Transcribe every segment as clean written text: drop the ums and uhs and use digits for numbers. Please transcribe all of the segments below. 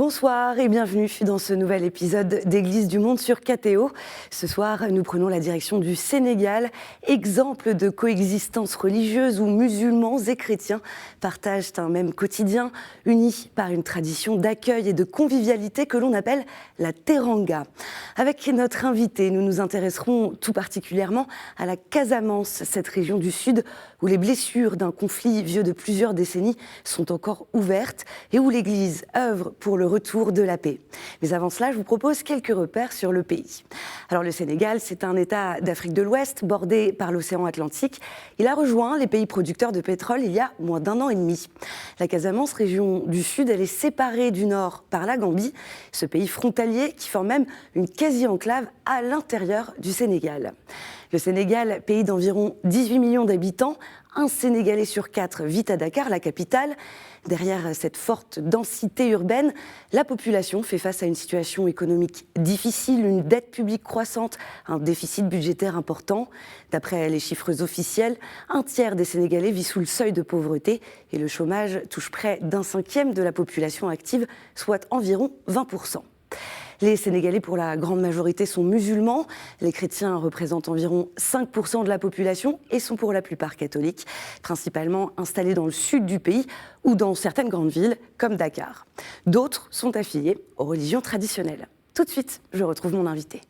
Bonsoir et bienvenue dans ce nouvel épisode d'Église du Monde sur KTO. Ce soir, nous prenons la direction du Sénégal, exemple de coexistence religieuse où musulmans et chrétiens partagent un même quotidien, unis par une tradition d'accueil et de convivialité que l'on appelle la teranga. Avec notre invité, nous nous intéresserons tout particulièrement à la Casamance, cette région du Sud où les blessures d'un conflit vieux de plusieurs décennies sont encore ouvertes et où l'Église œuvre pour le retour de la paix. Mais avant cela, je vous propose quelques repères sur le pays. Alors le Sénégal, c'est un État d'Afrique de l'Ouest bordé par l'océan Atlantique. Il a rejoint les pays producteurs de pétrole il y a moins d'un an et demi. La Casamance, région du Sud, elle est séparée du Nord par la Gambie, ce pays frontalier qui forme même une quasi-enclave à l'intérieur du Sénégal. Le Sénégal, pays d'environ 18 millions d'habitants, un Sénégalais sur 4 vit à Dakar, la capitale. Derrière cette forte densité urbaine, la population fait face à une situation économique difficile, une dette publique croissante, un déficit budgétaire important. D'après les chiffres officiels, un tiers des Sénégalais vit sous le seuil de pauvreté et le chômage touche près d'un cinquième de la population active, soit environ 20%. Les Sénégalais, pour la grande majorité, sont musulmans. Les chrétiens représentent environ 5% de la population et sont pour la plupart catholiques, principalement installés dans le sud du pays ou dans certaines grandes villes, comme Dakar. D'autres sont affiliés aux religions traditionnelles. Tout de suite, je retrouve mon invité.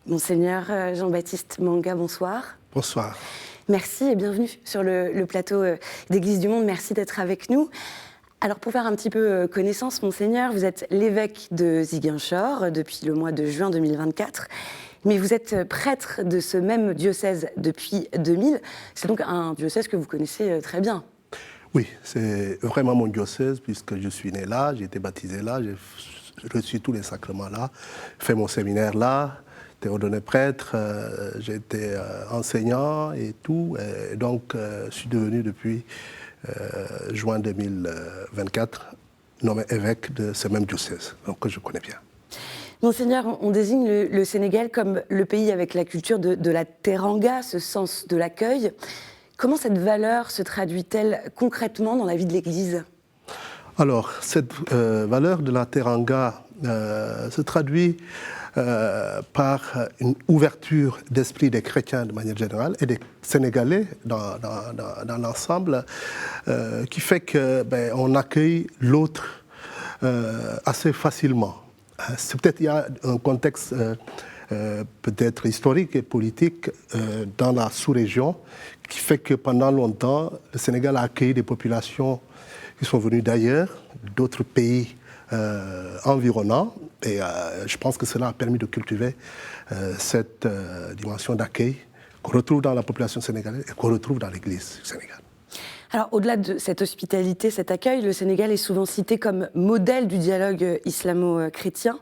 Monseigneur Jean-Baptiste Manga, bonsoir. Bonsoir. Merci et bienvenue sur le plateau d'Église du Monde. Merci d'être avec nous. Alors pour faire un petit peu connaissance, Monseigneur, vous êtes l'évêque de Ziguinchor depuis le mois de juin 2024, mais vous êtes prêtre de ce même diocèse depuis 2000. C'est donc un diocèse que vous connaissez très bien. Oui, c'est vraiment mon diocèse puisque je suis né là, j'ai été baptisé là, j'ai reçu tous les sacrements là, fait mon séminaire là. J'ai été ordonné prêtre, j'ai été enseignant et tout. Et donc, je suis devenu depuis juin 2024 nommé évêque de ce même diocèse, donc que je connais bien. Monseigneur, on désigne le Sénégal comme le pays avec la culture de la teranga, ce sens de l'accueil. Comment cette valeur se traduit-elle concrètement dans la vie de l'Église ? Alors, cette valeur de la teranga se traduit par une ouverture d'esprit des chrétiens de manière générale et des Sénégalais dans l'ensemble, qui fait qu'on accueille l'autre assez facilement. C'est peut-être il y a un contexte peut-être historique et politique dans la sous-région qui fait que pendant longtemps, le Sénégal a accueilli des populations qui sont venues d'ailleurs, d'autres pays environnants, et je pense que cela a permis de cultiver cette dimension d'accueil qu'on retrouve dans la population sénégalaise et qu'on retrouve dans l'Église du Sénégal. Alors, au-delà de cette hospitalité, cet accueil, le Sénégal est souvent cité comme modèle du dialogue islamo-chrétien.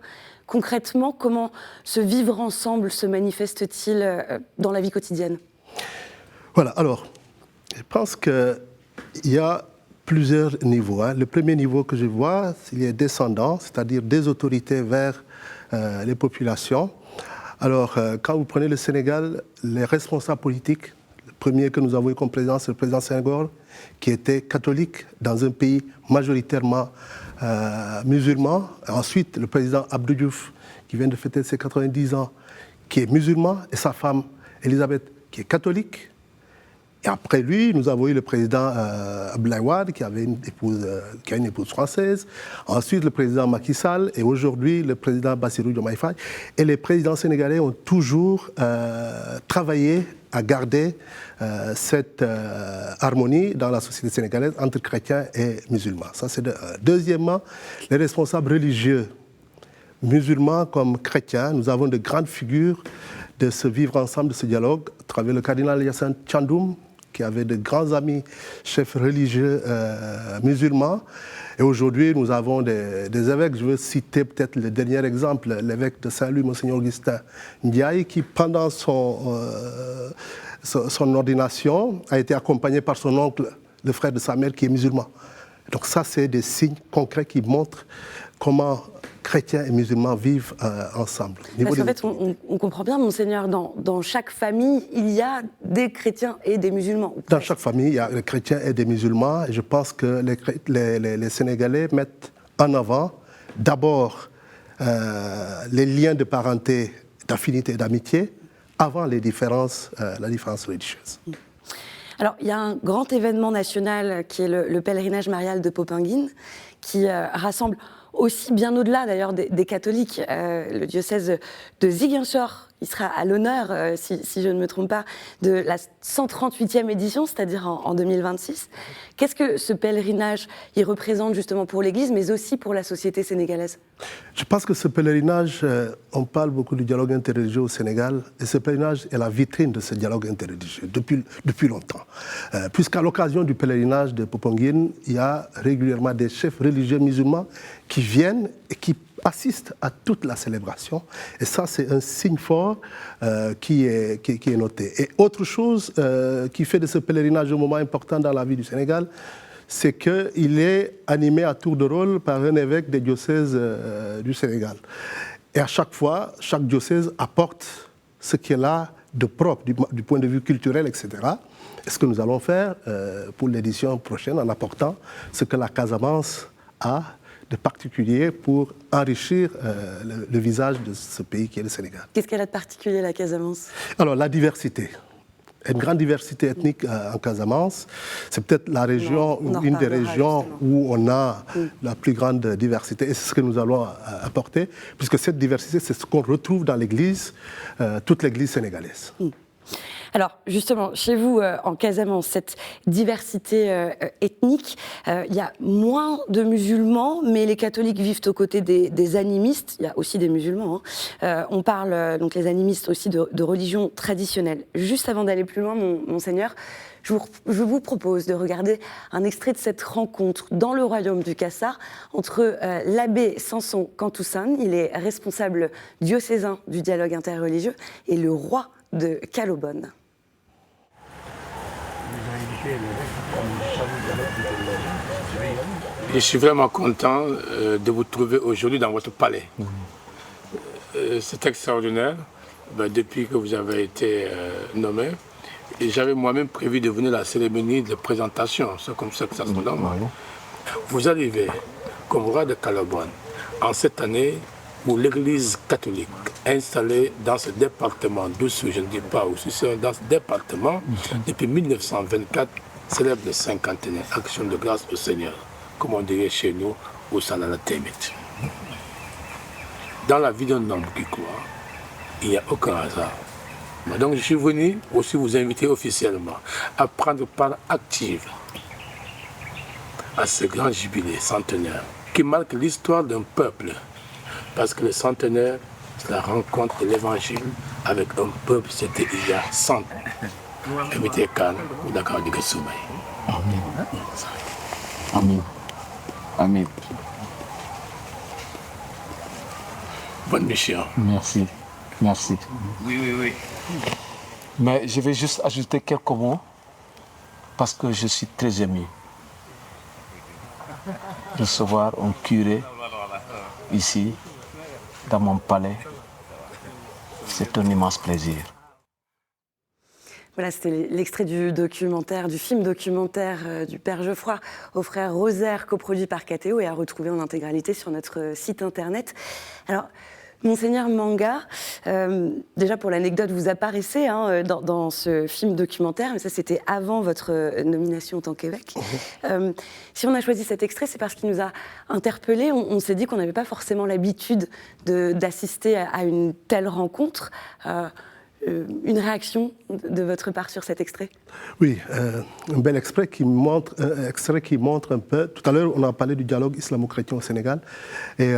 Concrètement, comment ce vivre ensemble se manifeste-t-il dans la vie quotidienne ? Voilà, alors, je pense qu'il y a plusieurs niveaux. Le premier niveau que je vois, il est descendant, c'est-à-dire des autorités vers les populations. Alors, quand vous prenez le Sénégal, les responsables politiques, le premier que nous avons eu comme président, c'est le président Senghor, qui était catholique dans un pays majoritairement musulman. Ensuite, le président Abdou Diouf, qui vient de fêter ses 90 ans, qui est musulman, et sa femme, Elisabeth, qui est catholique. Et après lui, nous avons eu le président Abdoulaye Wade, qui a une épouse française. Ensuite, le président Macky Sall. Et aujourd'hui, le président Bassirou Diomaye Faye. Et les présidents sénégalais ont toujours travaillé à garder cette harmonie dans la société sénégalaise entre chrétiens et musulmans. Ça, c'est Deuxièmement, les responsables religieux, musulmans comme chrétiens, nous avons de grandes figures de ce vivre ensemble, de ce dialogue, à travers le cardinal Yassine Thiandoum, qui avait de grands amis chefs religieux musulmans. Et aujourd'hui, nous avons des évêques. Je veux citer peut-être le dernier exemple, l'évêque de Saint-Louis, Monseigneur Augustin Ndiaye, qui, pendant son ordination, a été accompagné par son oncle, le frère de sa mère, qui est musulman. Donc ça, c'est des signes concrets qui montrent comment chrétiens et musulmans vivent ensemble. Parce qu'en fait, on comprend bien, Monseigneur, dans chaque famille, il y a des chrétiens et des musulmans. Dans chaque famille, il y a des chrétiens et des musulmans. Et je pense que les Sénégalais mettent en avant d'abord les liens de parenté, d'affinité et d'amitié avant la différence religieuse. Alors, il y a un grand événement national qui est le pèlerinage marial de Popenguine, qui rassemble aussi bien au-delà d'ailleurs des catholiques. Le diocèse de Ziguinchor, il sera à l'honneur, si je ne me trompe pas, de la 138e édition, c'est-à-dire en 2026. Qu'est-ce que ce pèlerinage il représente justement pour l'Église, mais aussi pour la société sénégalaise? Je pense que ce pèlerinage, on parle beaucoup du dialogue interreligieux au Sénégal, et ce pèlerinage est la vitrine de ce dialogue interreligieux depuis longtemps. Puisqu'à l'occasion du pèlerinage de Popenguine, il y a régulièrement des chefs religieux musulmans qui viennent et qui assistent à toute la célébration. Et ça, c'est un signe fort qui est noté. Et autre chose qui fait de ce pèlerinage un moment important dans la vie du Sénégal, c'est qu'il est animé à tour de rôle par un évêque des diocèses du Sénégal. Et à chaque fois, chaque diocèse apporte ce qui est là de propre, du point de vue culturel, etc. Et ce que nous allons faire pour l'édition prochaine, en apportant ce que la Casamance a de particulier pour enrichir le visage de ce pays qui est le Sénégal. Qu'est-ce qu'elle a de particulier, la Casamance? Alors, la diversité. Une grande diversité ethnique en Casamance. C'est peut-être la région, une des régions où on a la plus grande diversité. Et c'est ce que nous allons apporter, puisque cette diversité, c'est ce qu'on retrouve dans l'Église, toute l'Église sénégalaise. Alors, justement, chez vous, en Casamance, cette diversité ethnique, il y a moins de musulmans, mais les catholiques vivent aux côtés des animistes. Il y a aussi des musulmans. On parle, donc les animistes aussi, de religion traditionnelle. Juste avant d'aller plus loin, Monseigneur, je vous propose de regarder un extrait de cette rencontre dans le royaume du Kassar entre l'abbé Samson Kantoussane, il est responsable diocésain du dialogue interreligieux, et le roi de Calobone. Je suis vraiment content de vous trouver aujourd'hui dans votre palais. C'est extraordinaire, depuis que vous avez été nommé. Et j'avais moi-même prévu de venir à la cérémonie de présentation, c'est comme ça que ça se nomme. Vous arrivez comme roi de Calobone en cette année où l'Église catholique installée dans ce département, d'Oussou, je ne dis pas où, c'est dans ce département, depuis 1924, célèbre le 50e, action de grâce au Seigneur, comme on dirait chez nous, au Salala Temit. Dans la vie d'un homme qui croit, il n'y a aucun hasard. Donc je suis venu aussi vous inviter officiellement à prendre part active à ce grand jubilé centenaire qui marque l'histoire d'un peuple. Parce que le centenaire, c'est la rencontre de l'évangile avec un peuple, c'était il y a 100 ans. Amen. Amen. Bonne mission. Merci. Merci. Oui. Mais je vais juste ajouter quelques mots parce que je suis très ému. Recevoir un curé ici, dans mon palais, c'est un immense plaisir. Voilà, c'était l'extrait du documentaire, du film documentaire du Père Geoffroy aux frères Rosaire, coproduit par KTO et à retrouver en intégralité sur notre site internet. Alors, Monseigneur Manga, déjà pour l'anecdote, vous apparaissez dans ce film documentaire, mais ça c'était avant votre nomination en tant qu'évêque. Si on a choisi cet extrait, c'est parce qu'il nous a interpellés. On s'est dit qu'on n'avait pas forcément l'habitude d'assister à une telle rencontre. Une réaction de votre part sur cet extrait? Oui, un bel extrait qui montre un peu... Tout à l'heure, on a parlé du dialogue islamo-chrétien au Sénégal. Et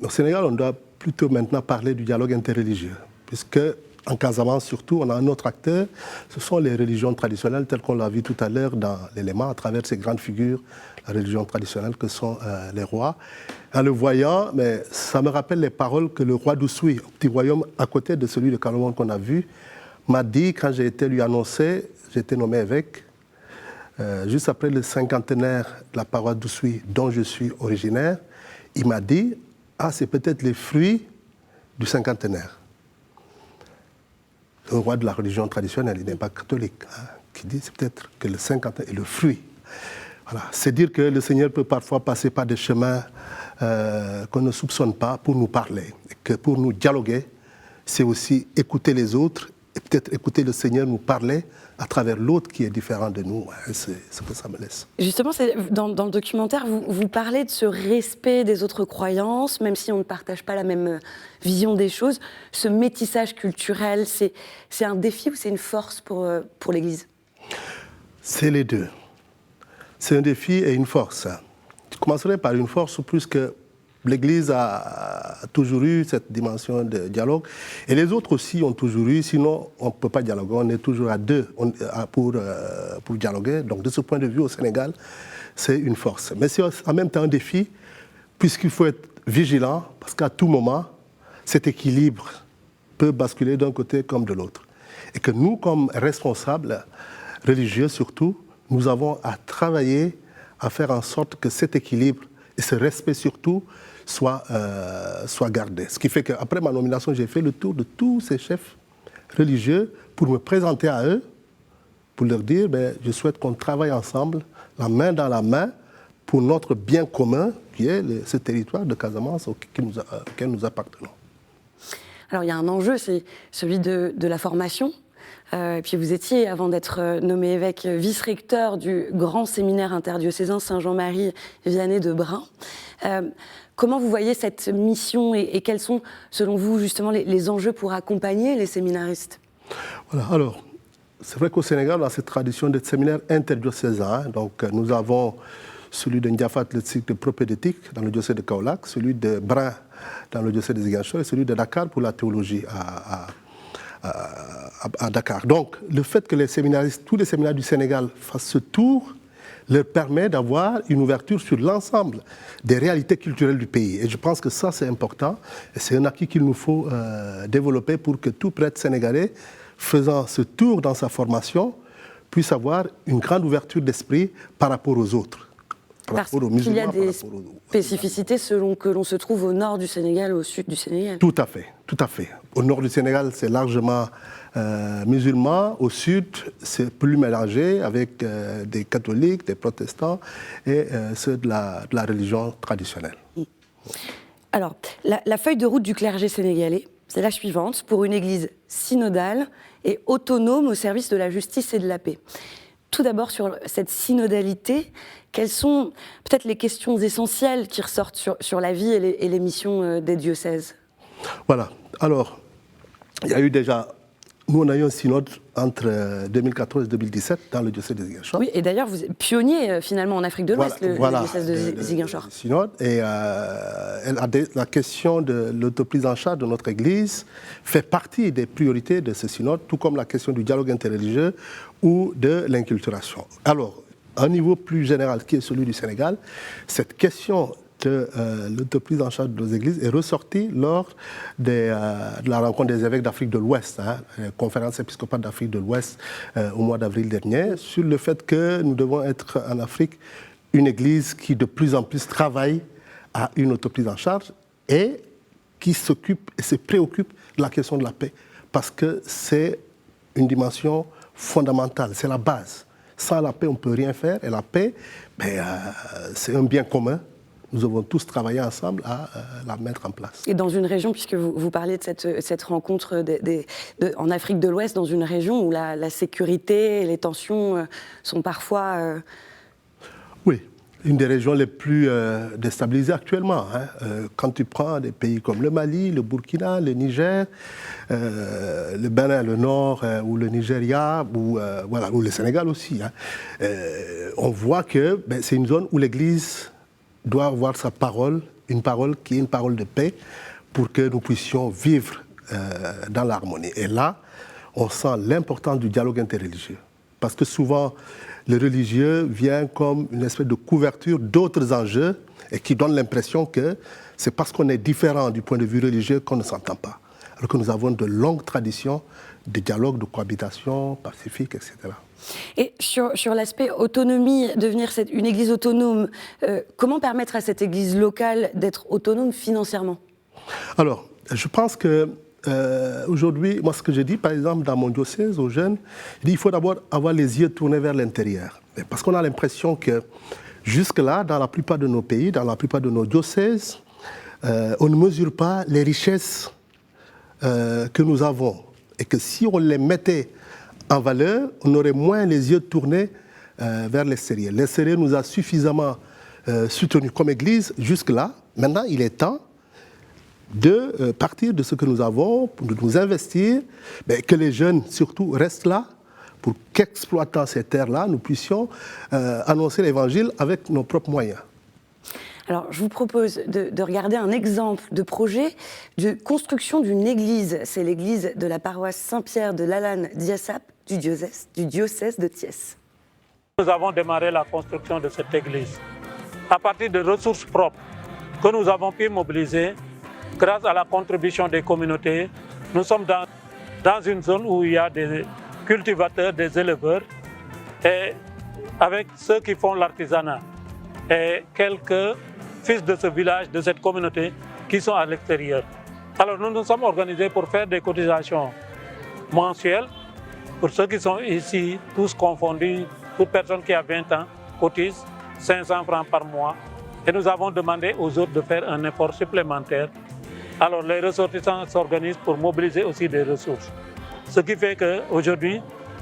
au Sénégal, on doit plutôt maintenant parler du dialogue interreligieux. Puisque, en Casamance surtout, on a un autre acteur. Ce sont les religions traditionnelles, telles qu'on l'a vu tout à l'heure dans l'élément, à travers ces grandes figures, la religion traditionnelle que sont les rois. En le voyant, mais ça me rappelle les paroles que le roi d'Oussouy, un petit royaume à côté de celui de Calobone qu'on a vu, m'a dit quand j'ai été lui annoncé, j'ai été nommé évêque, juste après le cinquantenaire de la paroisse d'Oussouy, dont je suis originaire, il m'a dit, c'est peut-être les fruits du cinquantenaire. Un roi de la religion traditionnelle, il n'est pas catholique, qui dit c'est peut-être que le cinquantenaire est le fruit. Voilà. C'est dire que le Seigneur peut parfois passer par des chemins qu'on ne soupçonne pas pour nous parler. Et que pour nous dialoguer, c'est aussi écouter les autres et peut-être écouter le Seigneur nous parler à travers l'autre qui est différent de nous. C'est ce que ça me laisse. Justement, dans le documentaire, vous parlez de ce respect des autres croyances, même si on ne partage pas la même vision des choses. Ce métissage culturel, c'est un défi ou c'est une force pour l'Église? C'est les deux. C'est un défi et une force. Je commencerai par une force puisque l'Église a toujours eu cette dimension de dialogue et les autres aussi ont toujours eu, sinon on ne peut pas dialoguer, on est toujours à deux pour dialoguer. Donc de ce point de vue au Sénégal, c'est une force. Mais c'est en même temps un défi puisqu'il faut être vigilant parce qu'à tout moment, cet équilibre peut basculer d'un côté comme de l'autre. Et que nous, comme responsables religieux surtout, nous avons à travailler à faire en sorte que cet équilibre et ce respect surtout soit gardé. Ce qui fait qu'après ma nomination, j'ai fait le tour de tous ces chefs religieux pour me présenter à eux, pour leur dire je souhaite qu'on travaille ensemble, la main dans la main, pour notre bien commun, qui est ce territoire de Casamance auquel nous appartenons. Alors il y a un enjeu, c'est celui de la formation. Et puis vous étiez, avant d'être nommé évêque, vice-recteur du grand séminaire interdiocésain Saint-Jean-Marie Vianney de Brin. Comment vous voyez cette mission et quels sont, selon vous, justement, les enjeux pour accompagner les séminaristes? Voilà, alors, c'est vrai qu'au Sénégal, on a cette tradition de séminaire interdiocésain. Donc, nous avons celui de Ndiafat, le cycle de propédétique, dans le diocèse de Kaolack, celui de Brin, dans le diocèse de Ziguinchor, et celui de Dakar pour la théologie à Dakar. Donc, le fait que les séminaristes, tous les séminaires du Sénégal fassent ce tour, leur permet d'avoir une ouverture sur l'ensemble des réalités culturelles du pays. Et je pense que ça, c'est important. Et c'est un acquis qu'il nous faut développer pour que tout prêtre sénégalais, faisant ce tour dans sa formation, puisse avoir une grande ouverture d'esprit par rapport aux autres. Parce qu'il y a des spécificités selon que l'on se trouve au nord du Sénégal ou au sud du Sénégal. Tout à fait, tout à fait. Au nord du Sénégal, c'est largement musulman. Au sud, c'est plus mélangé avec des catholiques, des protestants et ceux de la religion traditionnelle. Alors, la feuille de route du clergé sénégalais, c'est la suivante, pour une église synodale et autonome au service de la justice et de la paix. Tout d'abord, sur cette synodalité, quelles sont peut-être les questions essentielles qui ressortent sur la vie et les missions des diocèses? Voilà. Alors, il y a eu déjà... Nous, on a eu un synode entre 2014 et 2017 dans le diocèse de Ziguinchor. Oui, et d'ailleurs, vous êtes pionnier finalement en Afrique de l'Ouest, le diocèse de Ziguinchor. Synode, et la question de l'autoprise en charge de notre Église fait partie des priorités de ce synode, tout comme la question du dialogue interreligieux ou de l'inculturation. Alors, à un niveau plus général, qui est celui du Sénégal, cette question de l'autoprise en charge de nos églises est ressortie lors de la rencontre des évêques d'Afrique de l'Ouest, la conférence épiscopale d'Afrique de l'Ouest au mois d'avril dernier, sur le fait que nous devons être en Afrique une église qui de plus en plus travaille à une autoprise en charge et qui s'occupe et se préoccupe de la question de la paix, parce que c'est une fondamentale, c'est la base. Sans la paix, on ne peut rien faire, et la paix, c'est un bien commun. Nous avons tous travaillé ensemble à la mettre en place. Et dans une région, puisque vous parlez de cette rencontre en Afrique de l'Ouest, dans une région où la sécurité et les tensions sont parfois... Oui, une des régions les plus déstabilisées actuellement. Quand tu prends des pays comme le Mali, le Burkina, le Niger, le Bénin, le Nord, ou le Nigeria, ou le Sénégal aussi, on voit que c'est une zone où l'Église doit avoir sa parole, une parole qui est une parole de paix, pour que nous puissions vivre dans l'harmonie. Et là, on sent l'importance du dialogue interreligieux. Parce que souvent, le religieux vient comme une espèce de couverture d'autres enjeux et qui donne l'impression que c'est parce qu'on est différent du point de vue religieux qu'on ne s'entend pas. Alors que nous avons de longues traditions de dialogue, de cohabitation pacifique, etc. Et sur l'aspect autonomie, devenir une église autonome, comment permettre à cette église locale d'être autonome financièrement? Alors, je pense que aujourd'hui, moi ce que je dis par exemple dans mon diocèse aux jeunes, je dis il faut d'abord avoir les yeux tournés vers l'intérieur. Parce qu'on a l'impression que jusque-là, dans la plupart de nos pays, dans la plupart de nos diocèses, on ne mesure pas les richesses que nous avons. Et que si on les mettait en valeur, on aurait moins les yeux tournés vers l'extérieur. L'extérieur nous a suffisamment soutenus comme Église jusque-là. Maintenant, il est temps de partir de ce que nous avons, de nous investir, mais que les jeunes surtout restent là pour qu'exploitant ces terres-là, nous puissions annoncer l'Évangile avec nos propres moyens. Alors, je vous propose de regarder un exemple de projet de construction d'une église. C'est l'église de la paroisse Saint-Pierre de Lalanne-Diassap du diocèse de Thiès. Nous avons démarré la construction de cette église à partir de ressources propres que nous avons pu mobiliser grâce à la contribution des communautés. Nous sommes dans une zone où il y a des cultivateurs, des éleveurs, et avec ceux qui font l'artisanat et quelques fils de ce village, de cette communauté qui sont à l'extérieur. Alors nous nous sommes organisés pour faire des cotisations mensuelles. Pour ceux qui sont ici, tous confondus, toute personne qui a 20 ans cotise 500 francs par mois. Et nous avons demandé aux autres de faire un effort supplémentaire. Alors les ressortissants s'organisent pour mobiliser aussi des ressources. Ce qui fait qu'aujourd'hui,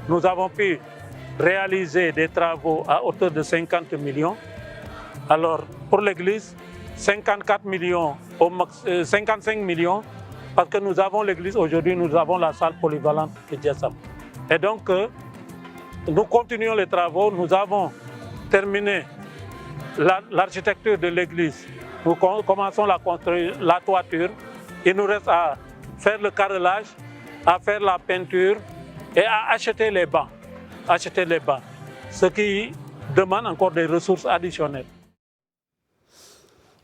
nous avons pu réaliser des travaux à hauteur de 50 millions. Alors pour l'église, 55 millions, parce que nous avons l'église aujourd'hui, nous avons la salle polyvalente de Diassap. Et donc, nous continuons les travaux, nous avons terminé l'architecture de l'église. Nous commençons la toiture. Il nous reste à faire le carrelage, à faire la peinture et à acheter les bancs. Ce qui demande encore des ressources additionnelles.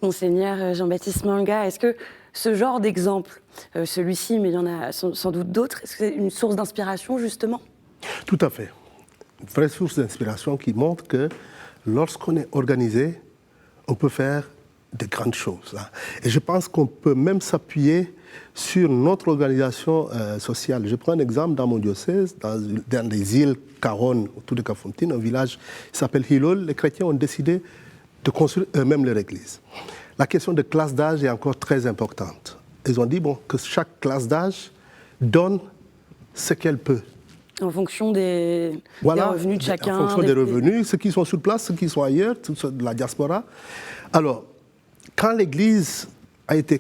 Monseigneur Jean-Baptiste Manga, est-ce que ce genre d'exemple, celui-ci, mais il y en a sans doute d'autres, est-ce que c'est une source d'inspiration justement? Tout à fait. Une vraie source d'inspiration qui montre que lorsqu'on est organisé, on peut faire de grandes choses. Et je pense qu'on peut même s'appuyer sur notre organisation sociale. Je prends un exemple dans mon diocèse, dans les îles Caronne, autour de Kafountine, un village qui s'appelle Hilol. Les chrétiens ont décidé de construire eux-mêmes leur église. La question de classe d'âge est encore très importante. Ils ont dit que chaque classe d'âge donne ce qu'elle peut. En fonction des revenus de chacun. En fonction des revenus, ceux qui sont sur place, ceux qui sont ailleurs, de la diaspora. Alors, quand l'église a été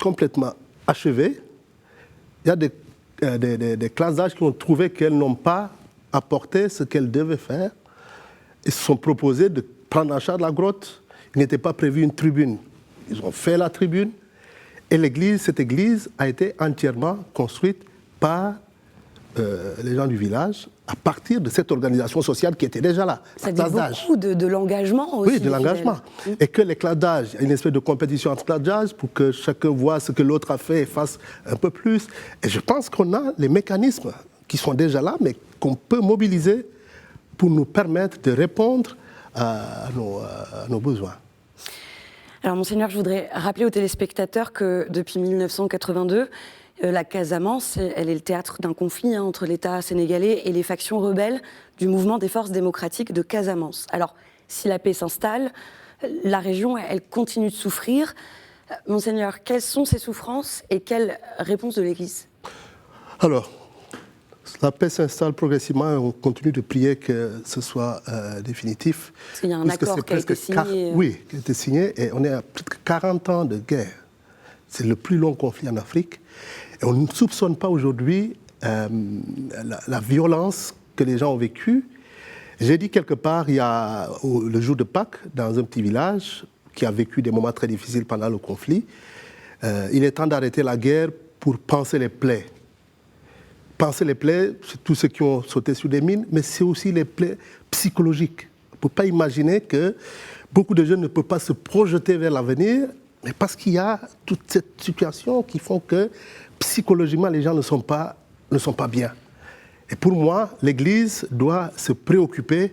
complètement achevée, il y a des classes d'âge qui ont trouvé qu'elles n'ont pas apporté ce qu'elles devaient faire. Ils se sont proposés de prendre en charge la grotte. Il n'était pas prévu une tribune. Ils ont fait la tribune et cette église a été entièrement construite par les gens du village à partir de cette organisation sociale qui était déjà là. Ça dit beaucoup de l'engagement aussi. Oui, de l'engagement. Et que les classes d'âge, il y a une espèce de compétition entre classes d'âge pour que chacun voit ce que l'autre a fait et fasse un peu plus. Et je pense qu'on a les mécanismes qui sont déjà là, mais qu'on peut mobiliser pour nous permettre de répondre à nos besoins. Alors, Monseigneur, je voudrais rappeler aux téléspectateurs que depuis 1982, la Casamance, elle est le théâtre d'un conflit entre l'État sénégalais et les factions rebelles du mouvement des forces démocratiques de Casamance. Alors, si la paix s'installe, la région, elle continue de souffrir. Monseigneur, quelles sont ces souffrances et quelle réponse de l'Église? Alors, la paix s'installe progressivement et on continue de prier que ce soit définitif. Parce qu'il y a un accord qui a été signé. Oui, qui a été signé et on est à plus de 40 ans de guerre. C'est le plus long conflit en Afrique. Et on ne soupçonne pas aujourd'hui la violence que les gens ont vécue. J'ai dit quelque part, il y a le jour de Pâques, dans un petit village qui a vécu des moments très difficiles pendant le conflit, il est temps d'arrêter la guerre pour panser les plaies. Panser les plaies, c'est tous ceux qui ont sauté sur des mines, mais c'est aussi les plaies psychologiques. On ne peut pas imaginer que beaucoup de jeunes ne peuvent pas se projeter vers l'avenir, mais parce qu'il y a toute cette situation qui font que psychologiquement les gens ne sont pas bien. Et pour moi, l'Église doit se préoccuper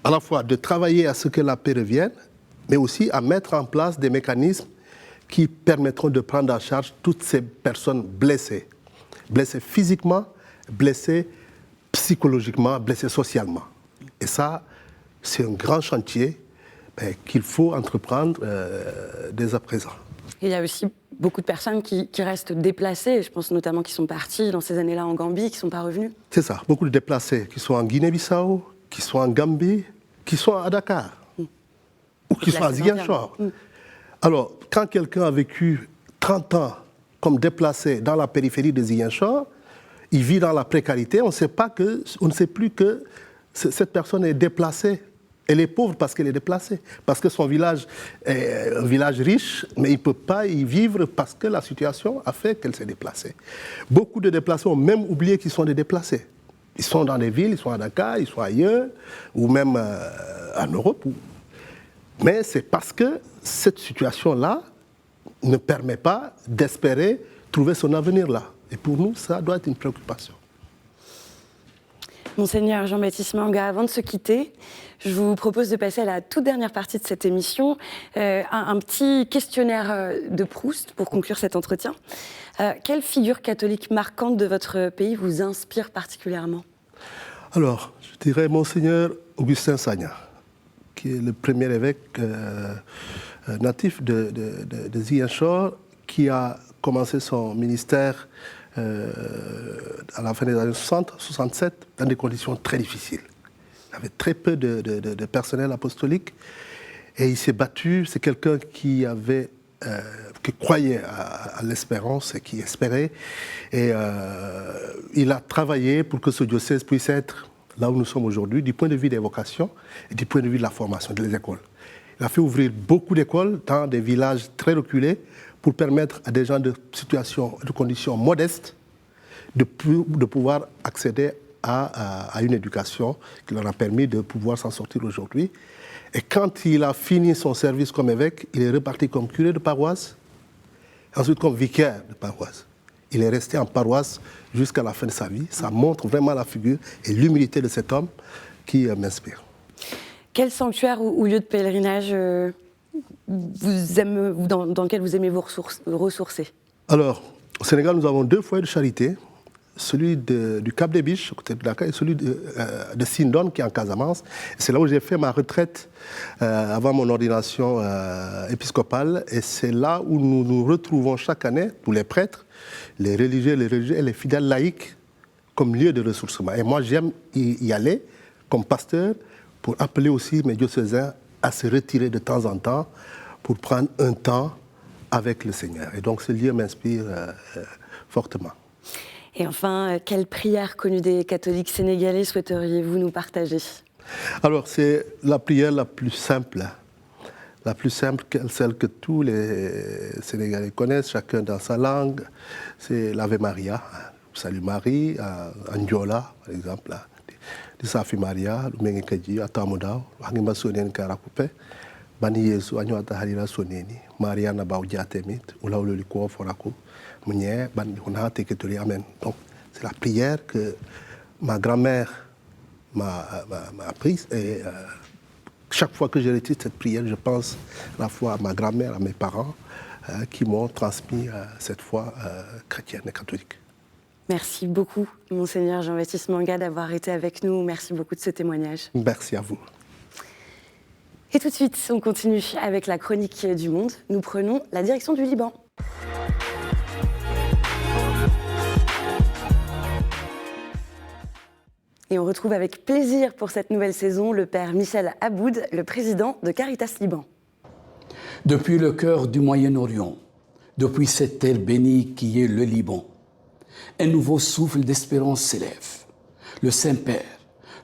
à la fois de travailler à ce que la paix revienne, mais aussi à mettre en place des mécanismes qui permettront de prendre en charge toutes ces personnes blessées. Blessées physiquement, blessées psychologiquement, blessées socialement. Et ça, c'est un grand chantier qu'il faut entreprendre dès à présent. Il y a aussi beaucoup de personnes qui restent déplacées, je pense notamment qui sont parties dans ces années-là en Gambie, qui ne sont pas revenus. C'est ça, beaucoup de déplacés qui sont en Guinée-Bissau, qui sont en Gambie, qui sont à Dakar, ou qui sont à Ziguinchor. Alors, quand quelqu'un a vécu 30 ans comme déplacé dans la périphérie de Ziguinchor, il vit dans la précarité, on ne sait plus que cette personne est déplacée. Elle est pauvre parce qu'elle est déplacée, parce que son village est un village riche, mais il ne peut pas y vivre parce que la situation a fait qu'elle s'est déplacée. Beaucoup de déplacés ont même oublié qu'ils sont des déplacés. Ils sont dans des villes, ils sont à Dakar, ils sont ailleurs, ou même en Europe. Mais c'est parce que cette situation-là ne permet pas d'espérer trouver son avenir là. Et pour nous, ça doit être une préoccupation. Monseigneur Jean-Baptiste Manga, avant de se quitter, je vous propose de passer à la toute dernière partie de cette émission, un petit questionnaire de Proust pour conclure cet entretien. Quelle figure catholique marquante de votre pays vous inspire particulièrement? Alors, je dirais Monseigneur Augustin Sagna, qui est le premier évêque natif de Ziguinchor, qui a commencé son ministère à la fin des années 60, 67, dans des conditions très difficiles. Il y avait très peu de personnel apostolique et il s'est battu. C'est quelqu'un qui croyait à l'espérance et qui espérait. Et il a travaillé pour que ce diocèse puisse être là où nous sommes aujourd'hui, du point de vue des vocations et du point de vue de la formation, des écoles. Il a fait ouvrir beaucoup d'écoles dans des villages très reculés pour permettre à des gens de conditions modestes de pouvoir accéder à une éducation qui leur a permis de pouvoir s'en sortir aujourd'hui. Et quand il a fini son service comme évêque, il est reparti comme curé de paroisse, ensuite comme vicaire de paroisse. Il est resté en paroisse jusqu'à la fin de sa vie. Ça montre vraiment la figure et l'humilité de cet homme qui m'inspire. Quel sanctuaire ou lieu de pèlerinage dans lequel vous aimez vous ressourcer? Alors, au Sénégal, nous avons 2 foyers de charité. Celui du Cap des Biches, à côté de Dakar, et celui de Sindon, qui est en Casamance. C'est là où j'ai fait ma retraite avant mon ordination épiscopale. Et c'est là où nous nous retrouvons chaque année, tous les prêtres, les religieux et les fidèles laïcs, comme lieu de ressourcement. Et moi, j'aime y aller comme pasteur pour appeler aussi mes diocésains à se retirer de temps en temps pour prendre un temps avec le Seigneur. Et donc, ce lieu m'inspire fortement. Et enfin, quelle prière connue des catholiques sénégalais souhaiteriez-vous nous partager? Alors, c'est la prière la plus simple, celle que tous les Sénégalais connaissent, chacun dans sa langue. C'est l'Ave Maria, Salut Marie, en Ndiola, par exemple. Safi Maria, Mengi Kaji, Atamodao, Hangima Sonen Karakupe, Bani Yesu, Anyota Harira Soneni, Maria Nabao Diatemit, Ulaululiko Foraku. Amen. Donc, c'est la prière que ma grand-mère m'a apprise. Et chaque fois que je récite cette prière, je pense à la fois à ma grand-mère, à mes parents, qui m'ont transmis cette foi chrétienne et catholique. Merci beaucoup, Monseigneur Jean-Baptiste Manga, d'avoir été avec nous. Merci beaucoup de ce témoignage. Merci à vous. Et tout de suite, on continue avec la chronique du monde. Nous prenons la direction du Liban. Et on retrouve avec plaisir pour cette nouvelle saison le père Michel Aboud, le président de Caritas Liban. Depuis le cœur du Moyen-Orient, depuis cette terre bénie qui est le Liban, un nouveau souffle d'espérance s'élève. Le Saint-Père,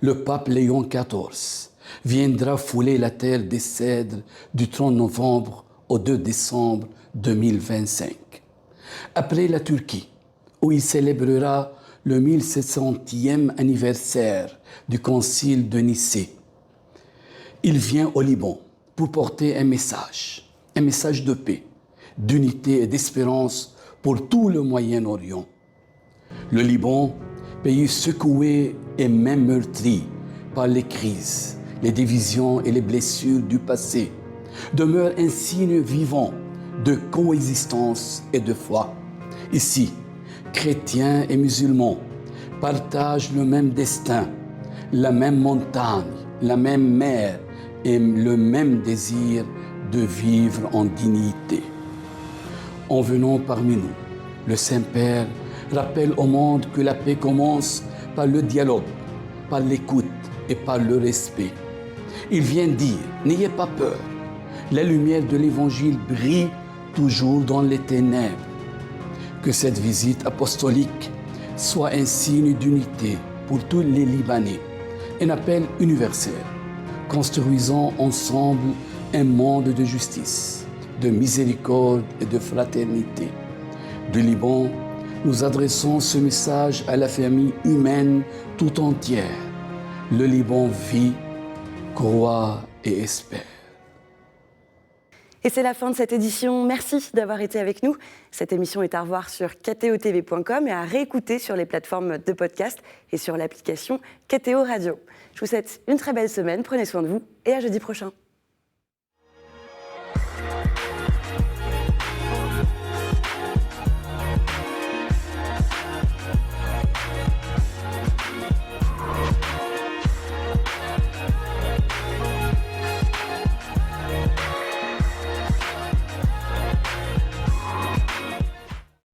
le pape Léon XIV, viendra fouler la terre des cèdres du 30 novembre au 2 décembre 2025. Après la Turquie, où il célébrera le 1700e anniversaire du Concile de Nicée, il vient au Liban pour porter un message de paix, d'unité et d'espérance pour tout le Moyen-Orient. Le Liban, pays secoué et même meurtri par les crises, les divisions et les blessures du passé, demeure un signe vivant de coexistence et de foi. Ici, chrétiens et musulmans partagent le même destin, la même montagne, la même mer et le même désir de vivre en dignité. En venant parmi nous, le Saint-Père rappelle au monde que la paix commence par le dialogue, par l'écoute et par le respect. Il vient dire, n'ayez pas peur, la lumière de l'Évangile brille toujours dans les ténèbres. Que cette visite apostolique soit un signe d'unité pour tous les Libanais, un appel universel, construisant ensemble un monde de justice, de miséricorde et de fraternité. Du Liban, nous adressons ce message à la famille humaine tout entière. Le Liban vit, croit et espère. Et c'est la fin de cette édition. Merci d'avoir été avec nous. Cette émission est à revoir sur ktotv.com et à réécouter sur les plateformes de podcast et sur l'application KTO Radio. Je vous souhaite une très belle semaine, prenez soin de vous et à jeudi prochain.